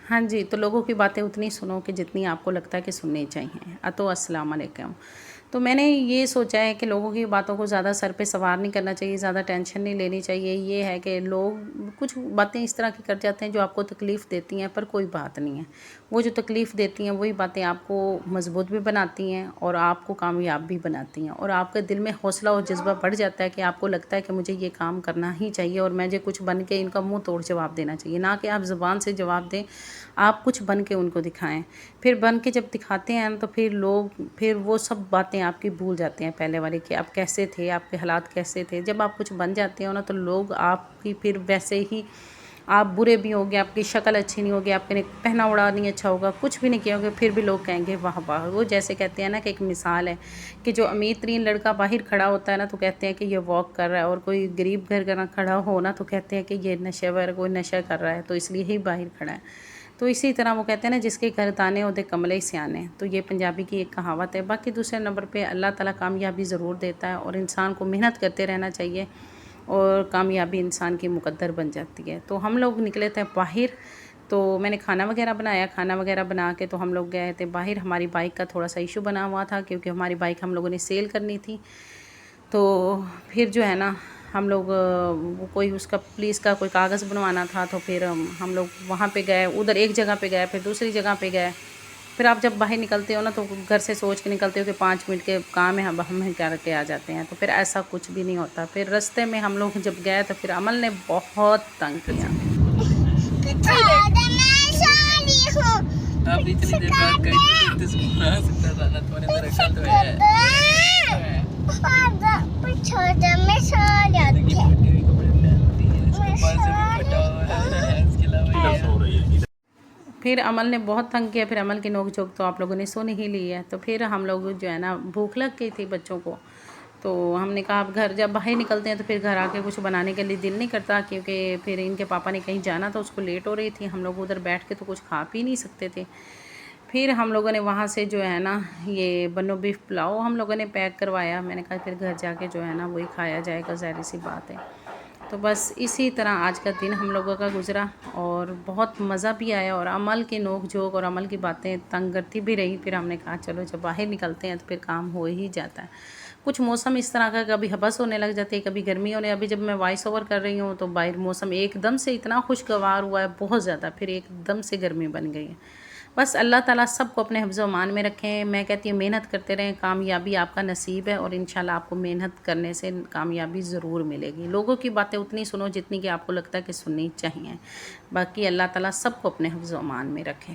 ہاں جی، تو لوگوں کی باتیں اتنی سنو کہ جتنی آپ کو لگتا ہے کہ سننی چاہیے۔ تو السلام علیکم۔ تو میں نے یہ سوچا ہے کہ لوگوں کی باتوں کو زیادہ سر پہ سوار نہیں کرنا چاہیے، زیادہ ٹینشن نہیں لینی چاہیے۔ یہ ہے کہ لوگ کچھ باتیں اس طرح کی کر جاتے ہیں جو آپ کو تکلیف دیتی ہیں، پر کوئی بات نہیں ہے۔ وہ جو تکلیف دیتی ہیں وہی باتیں آپ کو مضبوط بھی بناتی ہیں اور آپ کو کامیاب بھی بناتی ہیں، اور آپ کے دل میں حوصلہ اور جذبہ بڑھ جاتا ہے کہ آپ کو لگتا ہے کہ مجھے یہ کام کرنا ہی چاہیے اور مجھے کچھ بن کے ان کا منہ توڑ جواب دینا چاہیے، نہ کہ آپ زبان سے جواب دیں، آپ کچھ بن کے ان کو دکھائیں۔ پھر بن کے جب دکھاتے ہیں تو پھر وہ سب باتیں آپ کی بھول جاتے ہیں پہلے والے کہ آپ کیسے تھے، آپ کے حالات کیسے تھے۔ جب آپ کچھ بن جاتے ہو نا تو لوگ آپ کی پھر ویسے ہی، آپ برے بھی ہوگے، آپ کی شکل اچھی نہیں ہوگی، آپ نے پہنا اوڑا نہیں اچھا ہوگا، کچھ بھی نہیں کیا ہوگا، پھر بھی لوگ کہیں گے واہ واہ۔ وہ جیسے کہتے ہیں نا کہ ایک مثال ہے کہ جو امیر ترین لڑکا باہر کھڑا ہوتا ہے نا تو کہتے ہیں کہ یہ واک کر رہا ہے، اور کوئی غریب گھر کا کھڑا ہو نا تو کہتے ہیں کہ یہ نشے ور کوئی نشہ کر رہا ہے تو اس لیے ہی باہر کھڑا ہے۔ تو اسی طرح وہ کہتے ہیں نا جس کے گھر دانے ہوتے کملے سیانے، تو یہ پنجابی کی ایک کہاوت ہے۔ باقی دوسرے نمبر پہ اللہ تعالیٰ کامیابی ضرور دیتا ہے اور انسان کو محنت کرتے رہنا چاہیے، اور کامیابی انسان کی مقدر بن جاتی ہے۔ تو ہم لوگ نکلے تھے باہر، تو میں نے کھانا وغیرہ بنایا، کھانا وغیرہ بنا کے تو ہم لوگ گئے تھے باہر۔ ہماری بائک کا تھوڑا سا ایشو بنا ہوا تھا کیونکہ ہماری بائک ہم لوگوں نے سیل کرنی تھی، تو پھر جو ہے نا ہم لوگ کوئی اس کا پولیس کا کوئی کاغذ بنوانا تھا، تو پھر ہم لوگ وہاں پہ گئے، ادھر ایک جگہ پہ گئے، پھر دوسری جگہ پہ گئے۔ پھر آپ جب باہر نکلتے ہو نا تو گھر سے سوچ کے نکلتے ہو کہ 5 منٹ کے کام ہے ہم کر کے آ جاتے ہیں، تو پھر ایسا کچھ بھی نہیں ہوتا۔ پھر رستے میں ہم لوگ جب گئے تو پھر عمل نے بہت تنگ کیا۔ آپ اتنی دیر بعد کہیں تو سکھا سکتا تھا نا، تو نے میرا خیال تو ہے پھر عمل نے بہت تنگ کیا۔ پھر عمل کی نوک جھوک تو آپ لوگوں نے سن ہی لی ہے۔ تو پھر ہم لوگ جو ہے نا بھوک لگ گئی تھی بچوں کو، تو ہم نے کہا اب گھر جب باہر نکلتے ہیں تو پھر گھر آ کے کچھ بنانے کے لیے دل نہیں کرتا، کیونکہ پھر ان کے پاپا نے کہیں جانا تھا، اس کو لیٹ ہو رہی تھی، ہم لوگ ادھر بیٹھ کے تو کچھ کھا پی نہیں سکتے تھے۔ پھر ہم لوگوں نے وہاں سے جو ہے نا یہ بنو بیف پلاؤ ہم لوگوں نے پیک کروایا۔ میں نے کہا پھر گھر جا کے جو ہے نا وہی کھایا جائے گا، ظاہر سی بات ہے۔ تو بس اسی طرح آج کا دن ہم لوگوں کا گزرا اور بہت مزہ بھی آیا، اور عمل کی نوک جھوک اور عمل کی باتیں تنگ کرتی بھی رہی۔ پھر ہم نے کہا چلو جب باہر نکلتے ہیں تو پھر کام ہو ہی جاتا ہے۔ کچھ موسم اس طرح کا کبھی حبس ہونے لگ جاتی ہے، کبھی گرمی ہونے۔ ابھی جب میں وائس اوور کر رہی ہوں تو باہر موسم ایک دم سے اتنا خوشگوار ہوا ہے بہت زیادہ، پھر ایک دم سے گرمی بن گئی ہے۔ بس اللہ تعالیٰ سب کو اپنے حفظ و امان میں رکھیں۔ میں کہتی ہوں محنت کرتے رہیں، کامیابی آپ کا نصیب ہے، اور انشاءاللہ آپ کو محنت کرنے سے کامیابی ضرور ملے گی۔ لوگوں کی باتیں اتنی سنو جتنی کہ آپ کو لگتا ہے کہ سننی چاہیے۔ باقی اللہ تعالیٰ سب کو اپنے حفظ و امان میں رکھے۔